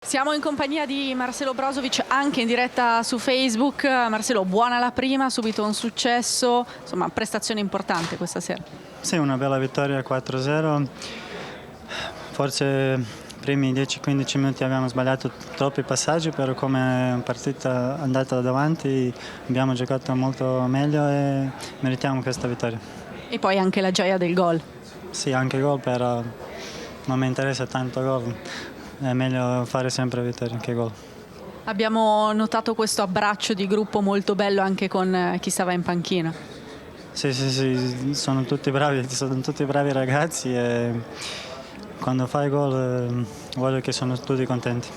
Siamo in compagnia di Marcelo Brozovic anche in diretta su Facebook. Marcelo, buona la prima, subito un successo, insomma prestazione importante questa sera. Sì, una bella vittoria 4-0. Forse i primi 10-15 minuti abbiamo sbagliato troppi passaggi, però come partita andata davanti abbiamo giocato molto meglio e meritiamo questa vittoria. E poi anche la gioia del gol. Sì, anche gol, però non mi interessa tanto gol. È meglio fare sempre vittorie che gol. Abbiamo notato questo abbraccio di gruppo molto bello anche con chi stava in panchina. Sì, sono tutti bravi ragazzi e quando fai gol voglio che sono tutti contenti.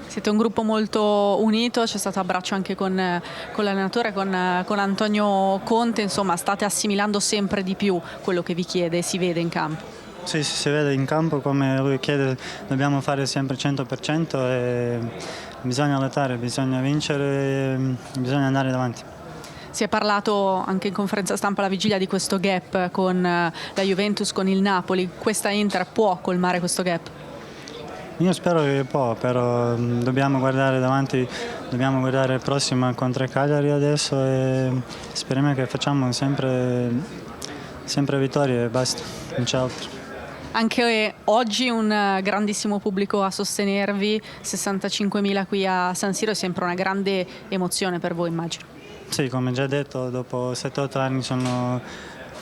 Siete un gruppo molto unito, c'è stato abbraccio anche con l'allenatore, con Antonio Conte, insomma state assimilando sempre di più quello che vi chiede e si vede in campo. Sì, si vede in campo come lui chiede, dobbiamo fare sempre 100% e bisogna lottare, bisogna vincere, bisogna andare davanti. Si è parlato anche in conferenza stampa alla vigilia di questo gap con la Juventus, con il Napoli. Questa Inter può colmare questo gap? Io spero che può, però dobbiamo guardare davanti, dobbiamo guardare il prossimo contro il Cagliari adesso e speriamo che facciamo sempre vittorie e basta, non c'è altro. Anche oggi un grandissimo pubblico a sostenervi, 65.000 qui a San Siro, è sempre una grande emozione per voi, immagino. Sì, come già detto, dopo 7-8 anni sono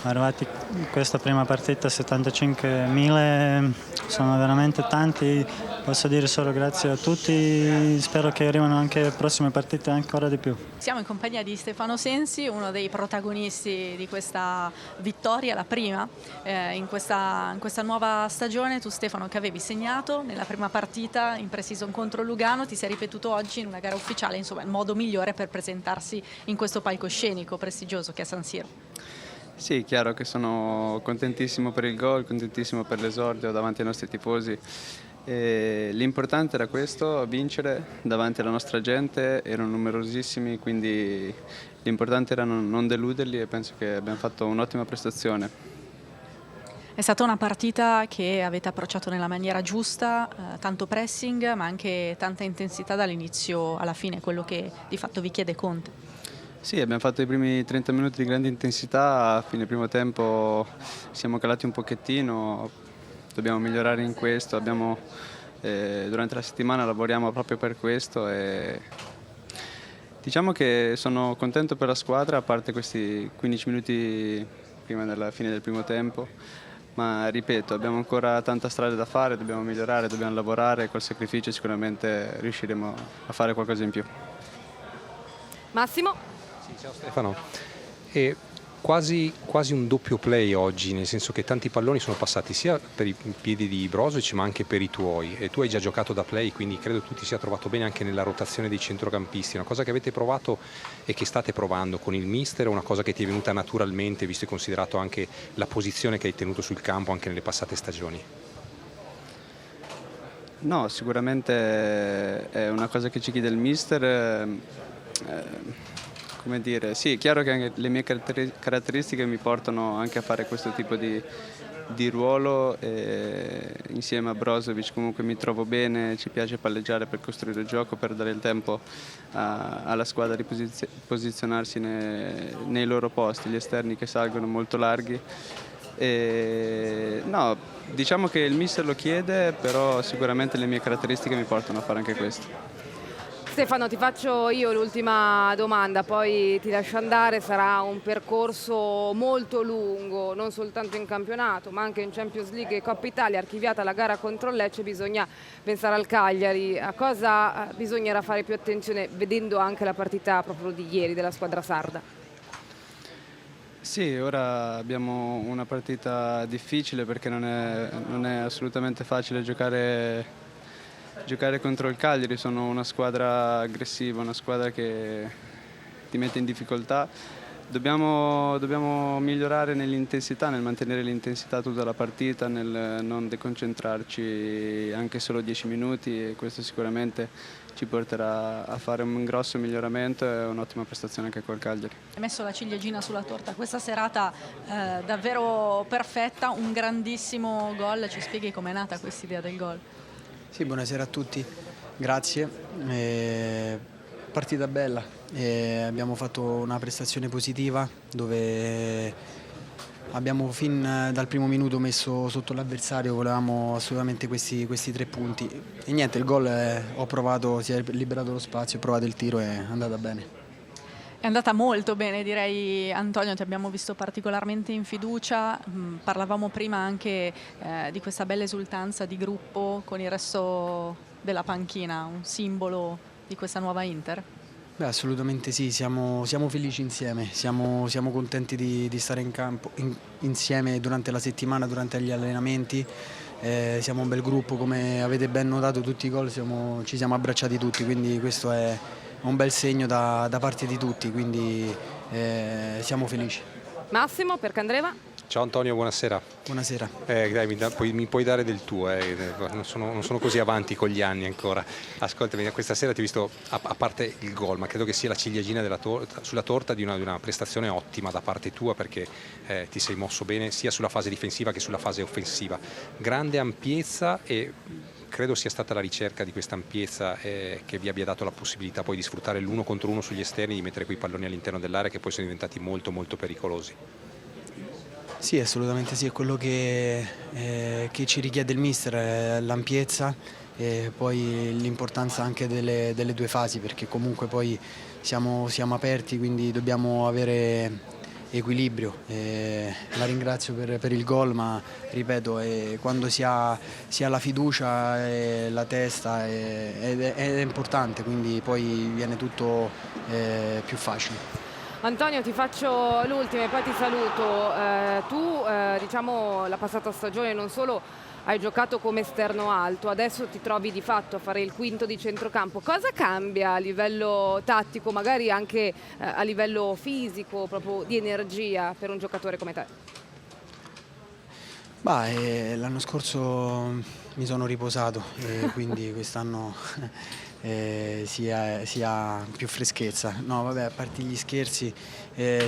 arrivati in questa prima partita 75.000, sono veramente tanti, posso dire solo grazie a tutti, spero che arrivino anche le prossime partite ancora di più. Siamo in compagnia di Stefano Sensi, uno dei protagonisti di questa vittoria, la prima in questa nuova stagione. Tu Stefano, che avevi segnato nella prima partita in pre-season contro Lugano, ti sei ripetuto oggi in una gara ufficiale, insomma il modo migliore per presentarsi in questo palcoscenico prestigioso che è San Siro. Sì, chiaro che sono contentissimo per il gol, contentissimo per l'esordio davanti ai nostri tifosi. L'importante era questo, vincere davanti alla nostra gente, erano numerosissimi, quindi l'importante era non deluderli e penso che abbiamo fatto un'ottima prestazione. È stata una partita che avete approcciato nella maniera giusta, tanto pressing ma anche tanta intensità dall'inizio alla fine, quello che di fatto vi chiede Conte. Sì, abbiamo fatto i primi 30 minuti di grande intensità, a fine primo tempo siamo calati un pochettino, dobbiamo migliorare in questo, durante la settimana lavoriamo proprio per questo e diciamo che sono contento per la squadra, a parte questi 15 minuti prima della fine del primo tempo, ma ripeto, abbiamo ancora tanta strada da fare, dobbiamo migliorare, dobbiamo lavorare e col sacrificio sicuramente riusciremo a fare qualcosa in più. Massimo? Sì, ciao Stefano. È quasi un doppio play oggi, nel senso che tanti palloni sono passati sia per i piedi di Brozovic ma anche per i tuoi. E tu hai già giocato da play, quindi credo tu ti sia trovato bene anche nella rotazione dei centrocampisti. Una cosa che avete provato e che state provando con il mister, o una cosa che ti è venuta naturalmente, visto e considerato anche la posizione che hai tenuto sul campo anche nelle passate stagioni? No, sicuramente è una cosa che ci chiede il mister. Come dire, sì, è chiaro che anche le mie caratteristiche mi portano anche a fare questo tipo di ruolo e insieme a Brozovic comunque mi trovo bene, ci piace palleggiare per costruire il gioco, per dare il tempo alla squadra di posizionarsi nei loro posti, gli esterni che salgono molto larghi. No, diciamo che il mister lo chiede, però sicuramente le mie caratteristiche mi portano a fare anche questo. Stefano, ti faccio io l'ultima domanda, poi ti lascio andare. Sarà un percorso molto lungo, non soltanto in campionato, ma anche in Champions League e Coppa Italia. Archiviata la gara contro il Lecce, bisogna pensare al Cagliari. A cosa bisognerà fare più attenzione, vedendo anche la partita proprio di ieri della squadra sarda? Sì, ora abbiamo una partita difficile perché non è assolutamente facile giocare contro il Cagliari. Sono una squadra aggressiva, una squadra che ti mette in difficoltà. Dobbiamo migliorare nell'intensità, nel mantenere l'intensità tutta la partita, nel non deconcentrarci anche solo 10 minuti, e questo sicuramente ci porterà a fare un grosso miglioramento e un'ottima prestazione anche col Cagliari. Hai messo la ciliegina sulla torta, questa serata davvero perfetta, un grandissimo gol. Ci spieghi com'è nata questa idea del gol? Sì, buonasera a tutti. Grazie. Partita bella. Abbiamo fatto una prestazione positiva dove abbiamo fin dal primo minuto messo sotto l'avversario, volevamo assolutamente questi 3 punti. E niente, il gol ho provato, si è liberato lo spazio, ho provato il tiro e è andata bene. È andata molto bene, direi. Antonio, ti abbiamo visto particolarmente in fiducia. Parlavamo prima anche di questa bella esultanza di gruppo con il resto della panchina, un simbolo di questa nuova Inter. Beh, assolutamente sì, siamo felici insieme, siamo contenti di stare in campo insieme durante la settimana, durante gli allenamenti. Siamo un bel gruppo, come avete ben notato tutti i gol ci siamo abbracciati tutti, quindi questo è un bel segno da parte di tutti, quindi siamo felici. Massimo, per Candreva? Ciao Antonio, buonasera. Buonasera. Dai, mi puoi dare del tuo, non sono così avanti con gli anni ancora. Ascoltami, questa sera ti ho visto, a parte il gol, ma credo che sia la ciliegina sulla torta di una prestazione ottima da parte tua, perché ti sei mosso bene sia sulla fase difensiva che sulla fase offensiva. Grande ampiezza e credo sia stata la ricerca di questa ampiezza che vi abbia dato la possibilità poi di sfruttare l'1 contro 1 sugli esterni, di mettere quei palloni all'interno dell'area che poi sono diventati molto molto pericolosi. Sì, assolutamente sì, è quello che ci richiede il mister, l'ampiezza e poi l'importanza anche delle 2 fasi, perché comunque poi siamo aperti, quindi dobbiamo avere equilibrio. La ringrazio per il gol, ma ripeto, quando si ha la fiducia e la testa è importante, quindi poi viene tutto più facile. Antonio, ti faccio l'ultima e poi ti saluto. Tu, diciamo, la passata stagione non solo hai giocato come esterno alto, adesso ti trovi di fatto a fare il quinto di centrocampo. Cosa cambia a livello tattico, magari anche a livello fisico, proprio di energia per un giocatore come te? L'anno scorso mi sono riposato e quindi quest'anno si ha più freschezza. No, vabbè, a parte gli scherzi,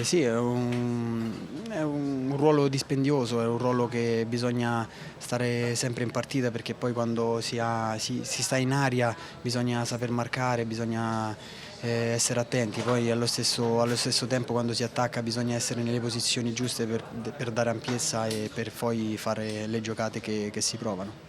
sì, è un ruolo dispendioso, è un ruolo che bisogna stare sempre in partita, perché poi quando si sta in aria bisogna saper marcare, bisogna essere attenti, poi allo stesso tempo quando si attacca bisogna essere nelle posizioni giuste per dare ampiezza e per poi fare le giocate che si provano.